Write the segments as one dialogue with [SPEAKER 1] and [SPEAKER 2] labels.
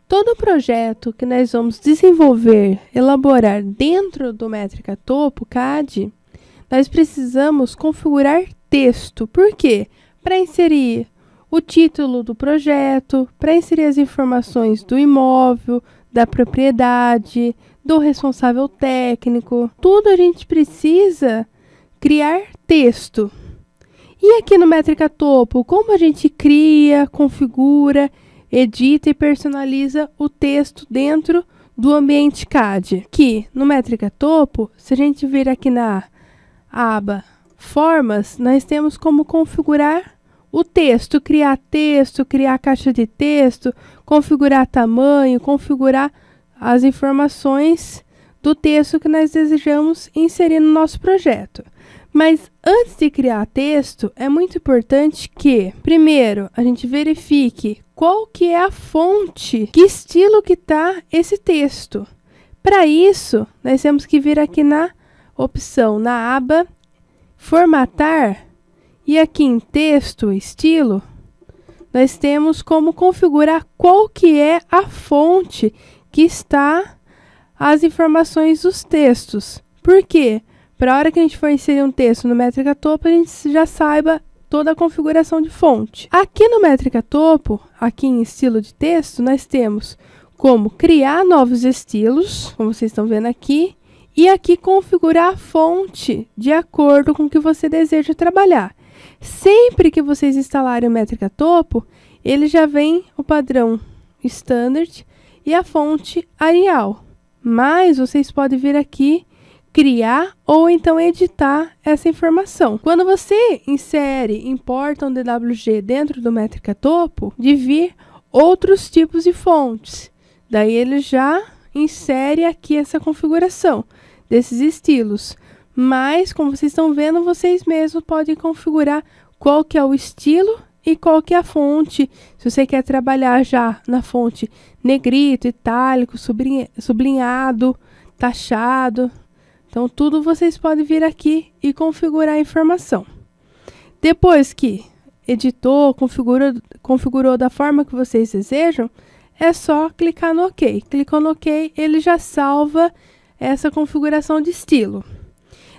[SPEAKER 1] Todo projeto que nós vamos desenvolver, elaborar dentro do Métrica Topo CAD, nós precisamos configurar texto. Por quê? Para inserir o título do projeto, para inserir as informações do imóvel, da propriedade, do responsável técnico. Tudo a gente precisa criar texto. E aqui no Métrica Topo, como a gente cria, configura, edita e personaliza o texto dentro do ambiente CAD? Aqui no Métrica Topo, se a gente vir aqui na aba Formas, nós temos como configurar o texto, criar caixa de texto, configurar tamanho, configurar as informações do texto que nós desejamos inserir no nosso projeto. Mas antes de criar texto, é muito importante que, primeiro, a gente verifique qual que é a fonte, que estilo que está esse texto. Para isso, nós temos que vir aqui na opção, na aba Formatar, e aqui em Texto, Estilo, nós temos como configurar qual que é a fonte que está as informações dos textos. Por quê? Para a hora que a gente for inserir um texto no Métrica Topo, a gente já saiba toda a configuração de fonte. Aqui no Métrica Topo, aqui em estilo de texto, nós temos como criar novos estilos, como vocês estão vendo aqui, e aqui configurar a fonte de acordo com o que você deseja trabalhar. Sempre que vocês instalarem o Métrica Topo, ele já vem o padrão Standard e a fonte Arial. Mas vocês podem vir aqui criar ou então editar essa informação. Quando você importa um DWG dentro do Métrica Topo, de vir outros tipos de fontes. Daí ele já insere aqui essa configuração desses estilos. Mas, como vocês estão vendo, vocês mesmos podem configurar qual que é o estilo e qual que é a fonte. Se você quer trabalhar já na fonte negrito, itálico, sublinhado, taxado. Então, tudo vocês podem vir aqui e configurar a informação. Depois que editou, configurou da forma que vocês desejam, é só clicar no OK. Clicou no OK, ele já salva essa configuração de estilo.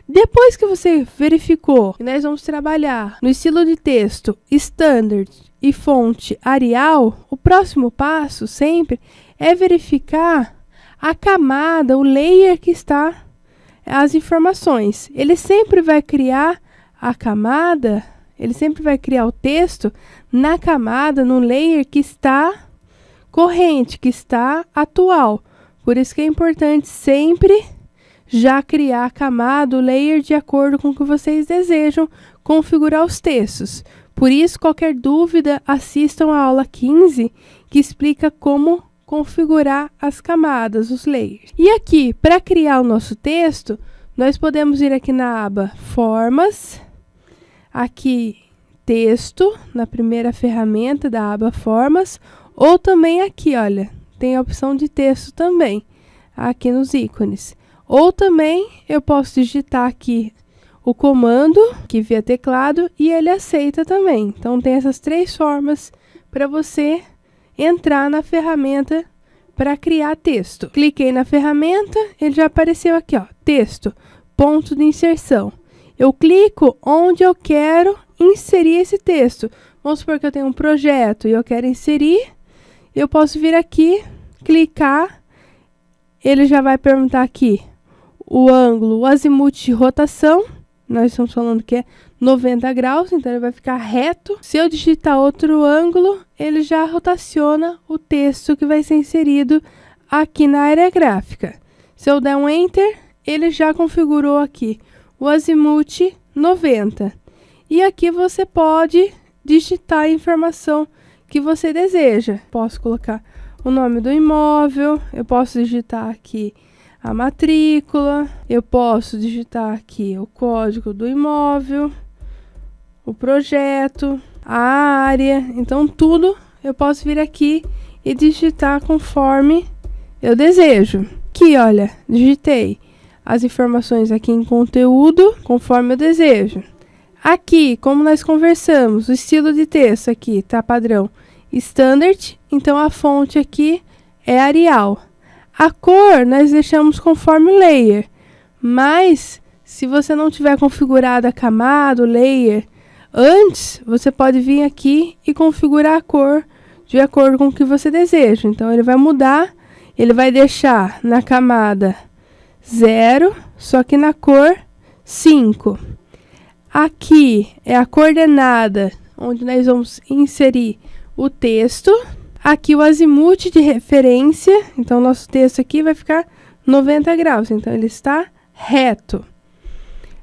[SPEAKER 1] Depois que você verificou que nós vamos trabalhar no estilo de texto Standard e fonte Arial, o próximo passo sempre é verificar a camada, o layer que está as informações. Ele sempre vai criar a camada, ele sempre vai criar o texto na camada, no layer que está corrente, que está atual. Por isso que é importante sempre já criar a camada, o layer de acordo com o que vocês desejam configurar os textos. Por isso, qualquer dúvida, assistam a aula 15, que explica como configurar as camadas, os layers. E aqui, para criar o nosso texto, nós podemos ir aqui na aba Formas, aqui Texto, na primeira ferramenta da aba Formas, ou também aqui, olha, tem a opção de texto também, aqui nos ícones. Ou também eu posso digitar aqui o comando, que via teclado, e ele aceita também. Então, tem essas três formas para você entrar na ferramenta para criar texto. Cliquei na ferramenta, ele já apareceu aqui, ó, texto, ponto de inserção. Eu clico onde eu quero inserir esse texto. Vamos supor que eu tenho um projeto e eu quero inserir, eu posso vir aqui, clicar, ele já vai perguntar aqui o ângulo, o azimuth de rotação, nós estamos falando que é 90 graus, então ele vai ficar reto. Se eu digitar outro ângulo, ele já rotaciona o texto que vai ser inserido aqui na área gráfica. Se eu der um Enter, ele já configurou aqui o azimuth 90. E aqui você pode digitar a informação que você deseja. Posso colocar o nome do imóvel, eu posso digitar aqui a matrícula, eu posso digitar aqui o código do imóvel, o projeto, a área. Então, tudo eu posso vir aqui e digitar conforme eu desejo. Aqui, olha, digitei as informações aqui em conteúdo, conforme eu desejo. Aqui, como nós conversamos, o estilo de texto aqui tá padrão standard, então a fonte aqui é Arial. A cor nós deixamos conforme o layer, mas se você não tiver configurado a camada, o layer, antes, você pode vir aqui e configurar a cor de acordo com o que você deseja. Então, ele vai mudar, ele vai deixar na camada 0, só que na cor 5. Aqui é a coordenada, onde nós vamos inserir o texto. Aqui o azimuth de referência, então nosso texto aqui vai ficar 90 graus, então ele está reto.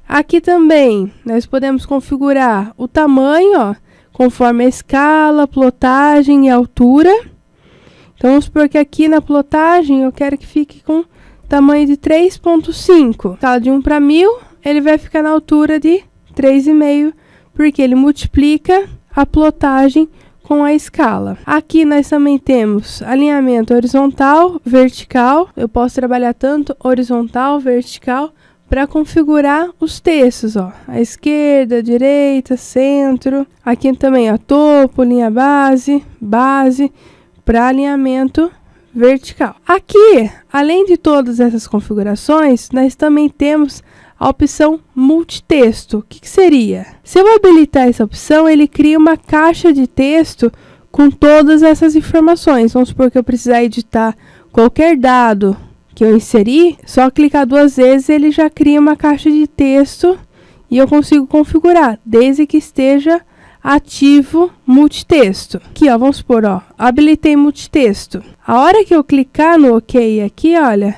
[SPEAKER 1] Aqui também nós podemos configurar o tamanho, ó, conforme a escala, plotagem e altura. Então vamos supor que aqui na plotagem eu quero que fique com tamanho de 3.5. Escala de 1 para 1000, ele vai ficar na altura de 3,5, porque ele multiplica a plotagem com a escala. Aqui nós também temos alinhamento horizontal, vertical. Eu posso trabalhar tanto horizontal, vertical, para configurar os textos, ó. A esquerda, a direita, centro. Aqui também, ó, topo, linha base, base, para alinhamento vertical. Aqui, além de todas essas configurações, nós também temos a opção multitexto. O que seria? Se eu habilitar essa opção, ele cria uma caixa de texto com todas essas informações. Vamos supor que eu precisar editar qualquer dado que eu inseri, só clicar 2 vezes ele já cria uma caixa de texto e eu consigo configurar, desde que esteja ativo multitexto. Aqui, ó, vamos supor, ó, habilitei multitexto. A hora que eu clicar no OK aqui, olha,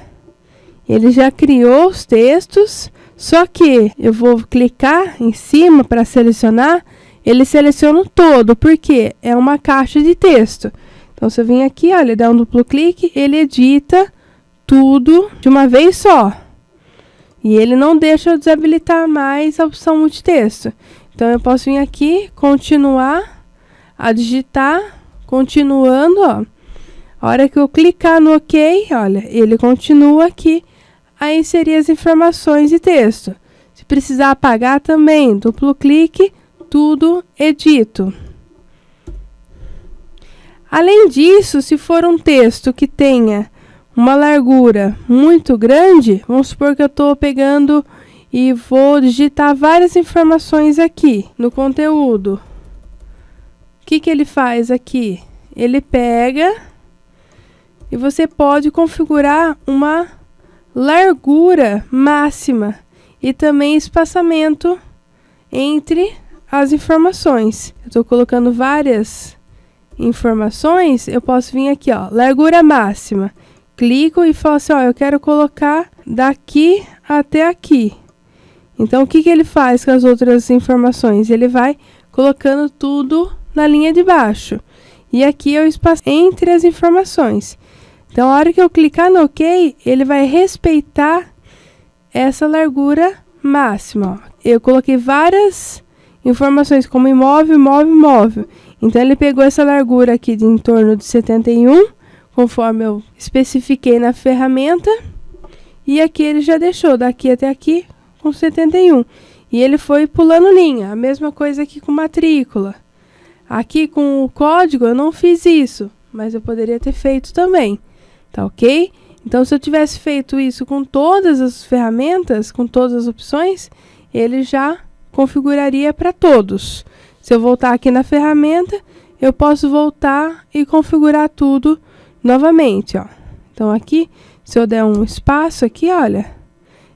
[SPEAKER 1] ele já criou os textos, só que eu vou clicar em cima para selecionar, ele seleciona o todo, porque é uma caixa de texto. Então, se eu vim aqui, olha, dá um duplo clique, ele edita tudo de uma vez só. E ele não deixa eu desabilitar mais a opção multitexto. Então, eu posso vir aqui, continuar a digitar, continuando, ó. A hora que eu clicar no OK, olha, ele continua aqui a inserir as informações de texto. Se precisar apagar também, duplo clique, tudo edito. Além disso, se for um texto que tenha uma largura muito grande, vamos supor que eu estou pegando e vou digitar várias informações aqui no conteúdo. O que ele faz aqui? Ele pega e você pode configurar uma largura máxima e também espaçamento entre as informações. Eu estou colocando várias informações, eu posso vir aqui, ó, largura máxima. Clico e falo assim, ó, eu quero colocar daqui até aqui. Então, o que ele faz com as outras informações? Ele vai colocando tudo na linha de baixo. E aqui eu espaço entre as informações. Então, a hora que eu clicar no OK, ele vai respeitar essa largura máxima, ó. Eu coloquei várias informações como imóvel, imóvel, imóvel. Então, ele pegou essa largura aqui de em torno de 71, conforme eu especifiquei na ferramenta. E aqui ele já deixou daqui até aqui com 71. E ele foi pulando linha. A mesma coisa aqui com matrícula. Aqui com o código eu não fiz isso, mas eu poderia ter feito também. Tá ok? Então, se eu tivesse feito isso com todas as ferramentas, com todas as opções, ele já configuraria para todos. Se eu voltar aqui na ferramenta, eu posso voltar e configurar tudo novamente, ó. Então, aqui, se eu der um espaço aqui, olha,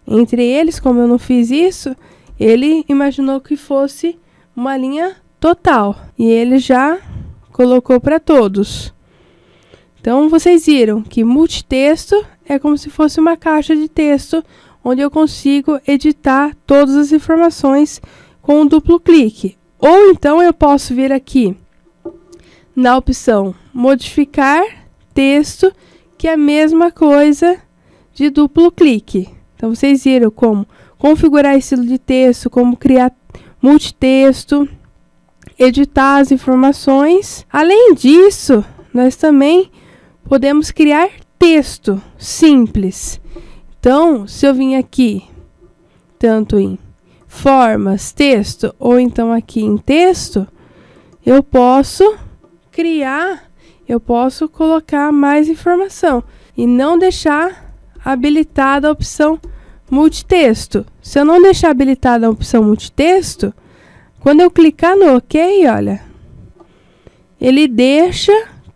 [SPEAKER 1] entre eles, como eu não fiz isso, ele imaginou que fosse uma linha total. E ele já colocou para todos. Então, vocês viram que multitexto é como se fosse uma caixa de texto, onde eu consigo editar todas as informações com um duplo clique. Ou então, eu posso vir aqui na opção modificar texto, que é a mesma coisa de duplo clique. Então, vocês viram como configurar estilo de texto, como criar multitexto, editar as informações. Além disso, nós também podemos criar texto simples. Então, se eu vim aqui, tanto em formas, texto, ou então aqui em texto, eu posso colocar mais informação e não deixar habilitada a opção multitexto. Se eu não deixar habilitada a opção multitexto, quando eu clicar no OK, olha, ele deixa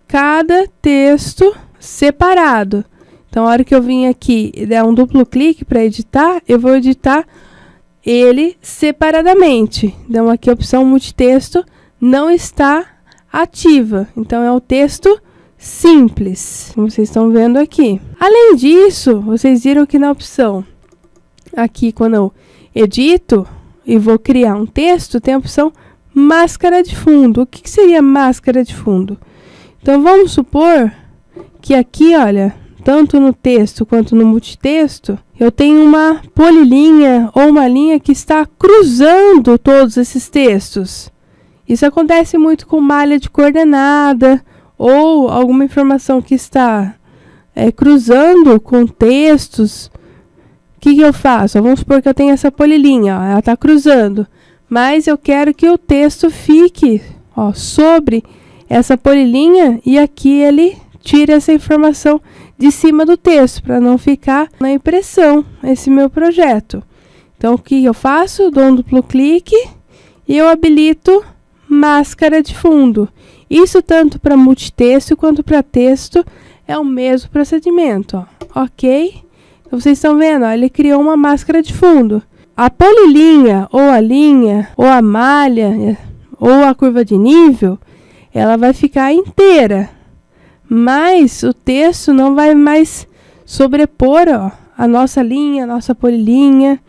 [SPEAKER 1] cada texto separado. Então, a hora que eu vim aqui e der um duplo clique para editar, eu vou editar ele separadamente. Então, aqui a opção multitexto não está ativa. Então, é o texto simples, como vocês estão vendo aqui. Além disso, vocês viram que na opção, aqui quando eu edito e vou criar um texto, tem a opção máscara de fundo. O que seria máscara de fundo? Então, vamos supor que aqui, olha, tanto no texto quanto no multitexto, eu tenho uma polilinha ou uma linha que está cruzando todos esses textos. Isso acontece muito com malha de coordenada ou alguma informação que está cruzando com textos. O que eu faço? Vamos supor que eu tenho essa polilinha, ó, ela está cruzando, mas eu quero que o texto fique sobre essa polilinha e aqui ele tira essa informação de cima do texto, para não ficar na impressão esse meu projeto. Então, o que eu faço? Dou um duplo clique e eu habilito máscara de fundo. Isso tanto para multitexto quanto para texto é o mesmo procedimento. Ok? Então, vocês estão vendo, ele criou uma máscara de fundo. A polilinha, ou a linha, ou a malha, ou a curva de nível, ela vai ficar inteira. Mas o texto não vai mais sobrepor a nossa linha, a nossa polilinha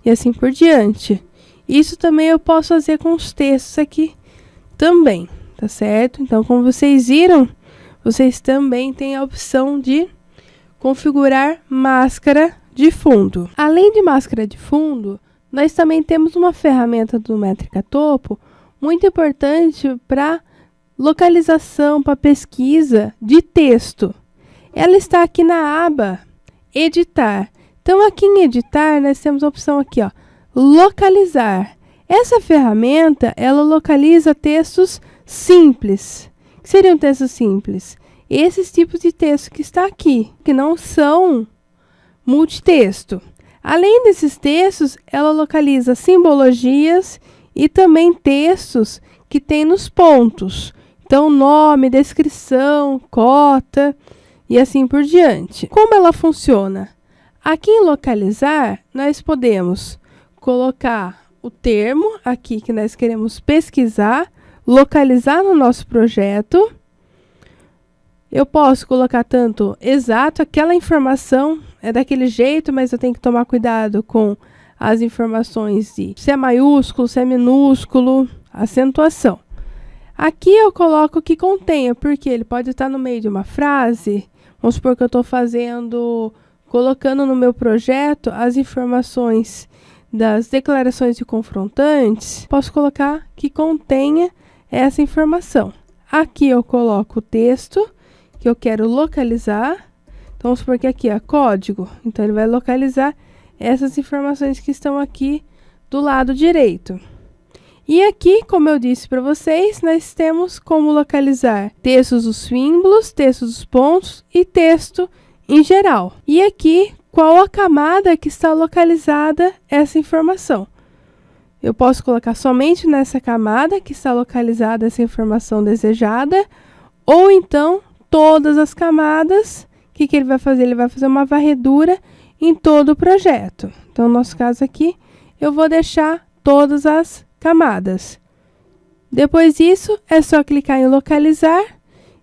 [SPEAKER 1] e assim por diante. Isso também eu posso fazer com os textos aqui também, tá certo? Então, como vocês viram, vocês também têm a opção de configurar máscara de fundo. Além de máscara de fundo, nós também temos uma ferramenta do Métrica Topo muito importante para localização, para pesquisa de texto. Ela está aqui na aba editar. Então, aqui em editar, nós temos a opção aqui, localizar. Essa ferramenta, ela localiza textos simples. O que seriam textos simples? Esses tipos de texto que está aqui, que não são multitexto. Além desses textos, ela localiza simbologias e também textos que tem nos pontos. Então, nome, descrição, cota e assim por diante. Como ela funciona? Aqui em localizar, nós podemos colocar o termo aqui que nós queremos pesquisar, localizar no nosso projeto. Eu posso colocar tanto exato, aquela informação é daquele jeito, mas eu tenho que tomar cuidado com as informações de se é maiúsculo, se é minúsculo, acentuação. Aqui eu coloco o que contenha, porque ele pode estar no meio de uma frase. Vamos supor que eu estou colocando no meu projeto as informações das declarações de confrontantes. Posso colocar que contenha essa informação. Aqui eu coloco o texto que eu quero localizar. Então, vamos supor que aqui é código. Então, ele vai localizar essas informações que estão aqui do lado direito. E aqui, como eu disse para vocês, nós temos como localizar textos dos símbolos, textos dos pontos e texto em geral. E aqui, qual a camada que está localizada essa informação. Eu posso colocar somente nessa camada que está localizada essa informação desejada, ou então todas as camadas. O que ele vai fazer? Ele vai fazer uma varredura em todo o projeto. Então, no nosso caso aqui, eu vou deixar todas as camadas. Depois disso, é só clicar em localizar.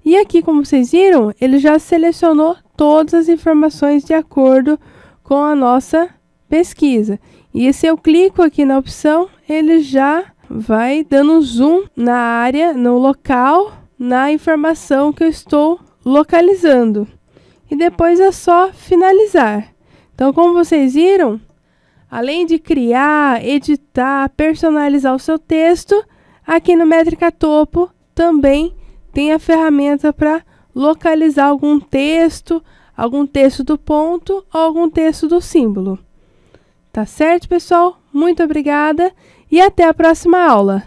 [SPEAKER 1] E aqui, como vocês viram, ele já selecionou todas as informações de acordo com a nossa pesquisa. E se eu clico aqui na opção, ele já vai dando zoom na área, no local, na informação que eu estou localizando. E depois é só finalizar. Então, como vocês viram, além de criar, editar, personalizar o seu texto, aqui no Métrica Topo também tem a ferramenta para localizar algum texto, algum texto do ponto ou algum texto do símbolo. Tá certo, pessoal? Muito obrigada e até a próxima aula!